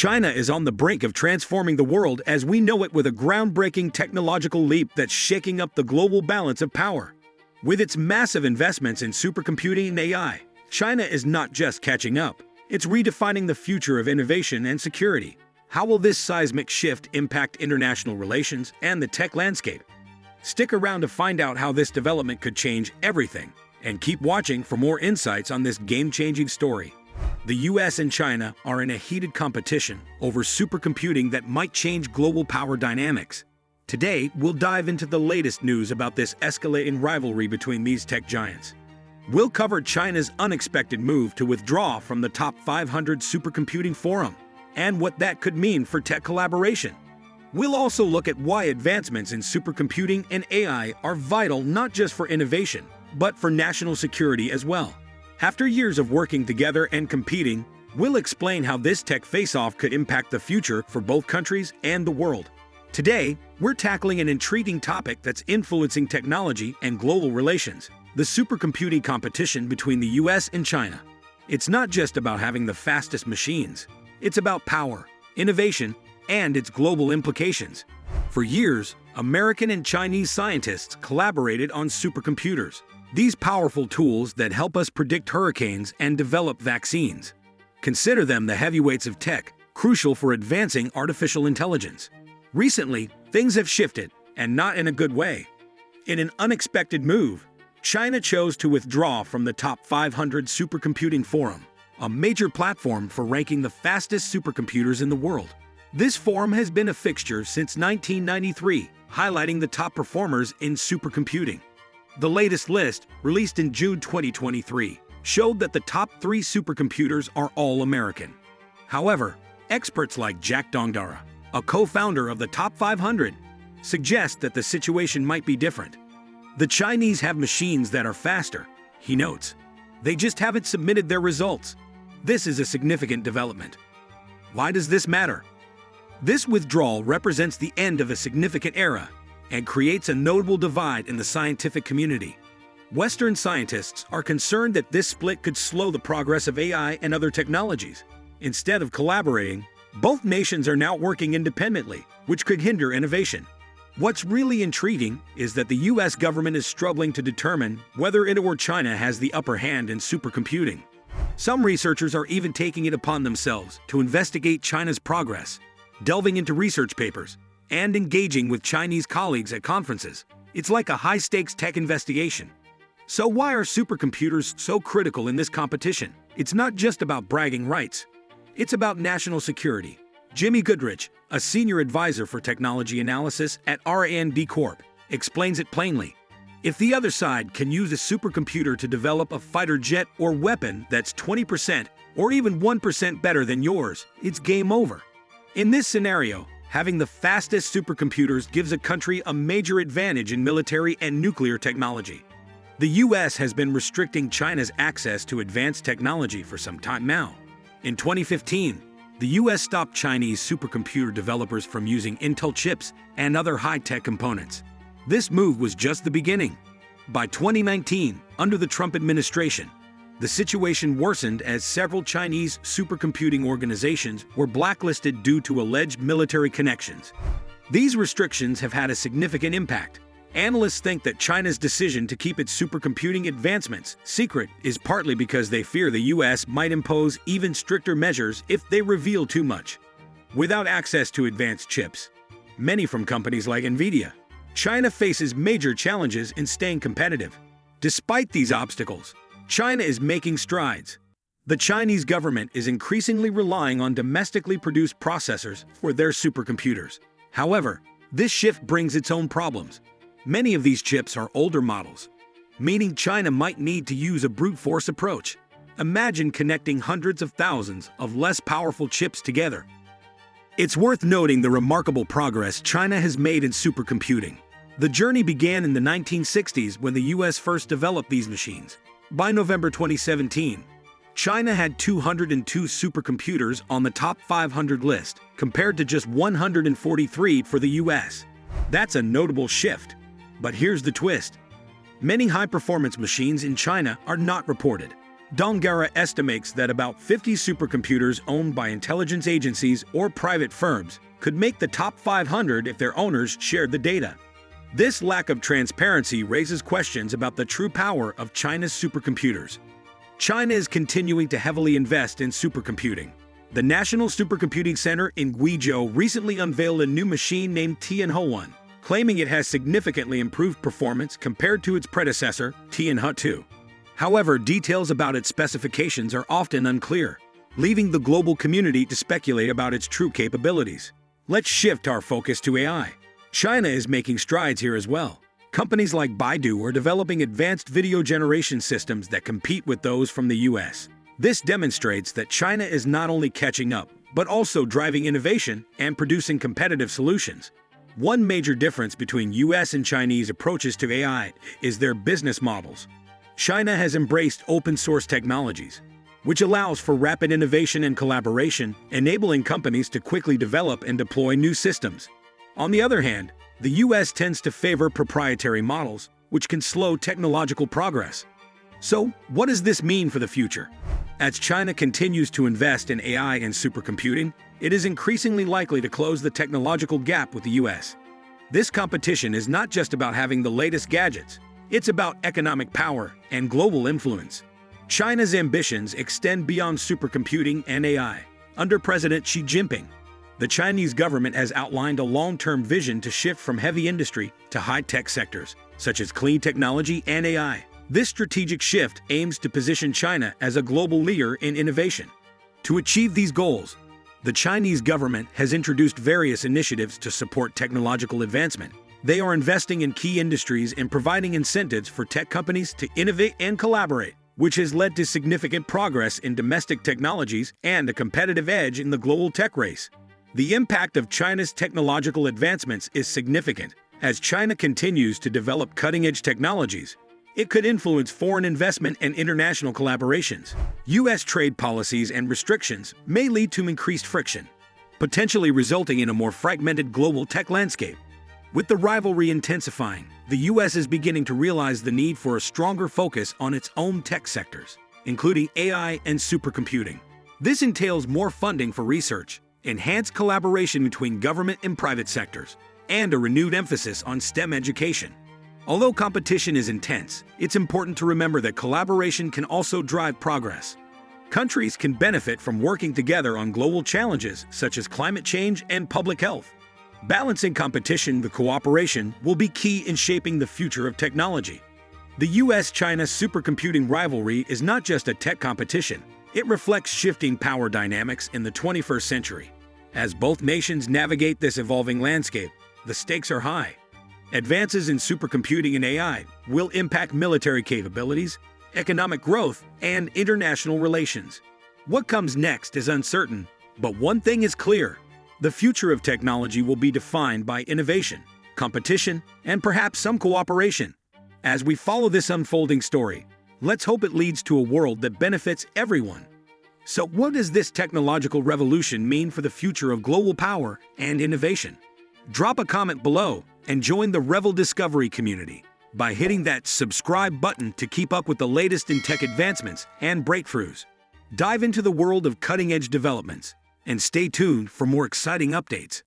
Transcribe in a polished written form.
China is on the brink of transforming the world as we know it with a groundbreaking technological leap that's shaking up the global balance of power. With its massive investments in supercomputing and AI, China is not just catching up, it's redefining the future of innovation and security. How will this seismic shift impact international relations and the tech landscape? Stick around to find out how this development could change everything, and keep watching for more insights on this game-changing story. The US and China are in a heated competition over supercomputing that might change global power dynamics. Today, we'll dive into the latest news about this escalating rivalry between these tech giants. We'll cover China's unexpected move to withdraw from the top 500 Supercomputing Forum and what that could mean for tech collaboration. We'll also look at why advancements in supercomputing and AI are vital not just for innovation, but for national security as well. After years of working together and competing, we'll explain how this tech face-off could impact the future for both countries and the world. Today, we're tackling an intriguing topic that's influencing technology and global relations: the supercomputing competition between the US and China. It's not just about having the fastest machines. It's about power, innovation, and its global implications. For years, American and Chinese scientists collaborated on supercomputers. These powerful tools that help us predict hurricanes and develop vaccines. Consider them the heavyweights of tech, crucial for advancing artificial intelligence. Recently, things have shifted, and not in a good way. In an unexpected move, China chose to withdraw from the top 500 Supercomputing Forum, a major platform for ranking the fastest supercomputers in the world. This forum has been a fixture since 1993, highlighting the top performers in supercomputing. The latest list, released in June 2023, showed that the top 3 supercomputers are all American. However, experts like Jack Dongdara, a co-founder of the top 500, suggest that the situation might be different. The Chinese have machines that are faster, he notes. They just haven't submitted their results. This is a significant development. Why does this matter? This withdrawal represents the end of a significant era and creates a notable divide in the scientific community. Western scientists are concerned that this split could slow the progress of AI and other technologies. Instead of collaborating, both nations are now working independently, which could hinder innovation. What's really intriguing is that the US government is struggling to determine whether it or China has the upper hand in supercomputing. Some researchers are even taking it upon themselves to investigate China's progress, delving into research papers, and engaging with Chinese colleagues at conferences. It's like a high-stakes tech investigation. So why are supercomputers so critical in this competition? It's not just about bragging rights. It's about national security. Jimmy Goodrich, a senior advisor for technology analysis at RlD&x Corp, explains it plainly. If the other side can use a supercomputer to develop a fighter jet or weapon that's 20% or even 1% better than yours, it's game over. In this scenario, having the fastest supercomputers gives a country a major advantage in military and nuclear technology. The US has been restricting China's access to advanced technology for some time now. In 2015, the US stopped Chinese supercomputer developers from using Intel chips and other high-tech components. This move was just the beginning. By 2019, under the Trump administration, the situation worsened as several Chinese supercomputing organizations were blacklisted due to alleged military connections. These restrictions have had a significant impact. Analysts think that China's decision to keep its supercomputing advancements secret is partly because they fear the US might impose even stricter measures if they reveal too much. Without access to advanced chips, many from companies like NVIDIA, China faces major challenges in staying competitive. Despite these obstacles, China is making strides. The Chinese government is increasingly relying on domestically produced processors for their supercomputers. However, this shift brings its own problems. Many of these chips are older models, meaning China might need to use a brute force approach. Imagine connecting hundreds of thousands of less powerful chips together. It's worth noting the remarkable progress China has made in supercomputing. The journey began in the 1960s when the US first developed these machines. By November 2017, China had 202 supercomputers on the top 500 list, compared to just 143 for the US. That's a notable shift. But here's the twist. Many high-performance machines in China are not reported. Dongara estimates that about 50 supercomputers owned by intelligence agencies or private firms could make the top 500 if their owners shared the data. This lack of transparency raises questions about the true power of China's supercomputers. China is continuing to heavily invest in supercomputing. The National Supercomputing Center in Guizhou recently unveiled a new machine named Tianhe-1, claiming it has significantly improved performance compared to its predecessor, Tianhe-2. However, details about its specifications are often unclear, leaving the global community to speculate about its true capabilities. Let's shift our focus to AI. China is making strides here as well. Companies like Baidu are developing advanced video generation systems that compete with those from the US. This demonstrates that China is not only catching up, but also driving innovation and producing competitive solutions. One major difference between US and Chinese approaches to AI is their business models. China has embraced open-source technologies, which allows for rapid innovation and collaboration, enabling companies to quickly develop and deploy new systems. On the other hand, the US tends to favor proprietary models, which can slow technological progress. So, what does this mean for the future? As China continues to invest in AI and supercomputing, it is increasingly likely to close the technological gap with the US. This competition is not just about having the latest gadgets. It's about economic power and global influence. China's ambitions extend beyond supercomputing and AI. Under President Xi Jinping, the Chinese government has outlined a long-term vision to shift from heavy industry to high-tech sectors, such as clean technology and AI. This strategic shift aims to position China as a global leader in innovation. To achieve these goals, the Chinese government has introduced various initiatives to support technological advancement. They are investing in key industries and providing incentives for tech companies to innovate and collaborate, which has led to significant progress in domestic technologies and a competitive edge in the global tech race. The impact of China's technological advancements is significant. As China continues to develop cutting-edge technologies, it could influence foreign investment and international collaborations. US trade policies and restrictions may lead to increased friction, potentially resulting in a more fragmented global tech landscape. With the rivalry intensifying, the US is beginning to realize the need for a stronger focus on its own tech sectors, including AI and supercomputing. This entails more funding for research, enhanced collaboration between government and private sectors, and a renewed emphasis on STEM education. Although competition is intense, it's important to remember that collaboration can also drive progress. Countries can benefit from working together on global challenges such as climate change and public health. Balancing competition with cooperation will be key in shaping the future of technology. The US-China supercomputing rivalry is not just a tech competition. It reflects shifting power dynamics in the 21st century. As both nations navigate this evolving landscape, the stakes are high. Advances in supercomputing and AI will impact military capabilities, economic growth, and international relations. What comes next is uncertain, but one thing is clear. The future of technology will be defined by innovation, competition, and perhaps some cooperation. As we follow this unfolding story, let's hope it leads to a world that benefits everyone. So, what does this technological revolution mean for the future of global power and innovation? Drop a comment below and join the Revel Discovery community by hitting that subscribe button to keep up with the latest in tech advancements and breakthroughs. Dive into the world of cutting-edge developments and stay tuned for more exciting updates.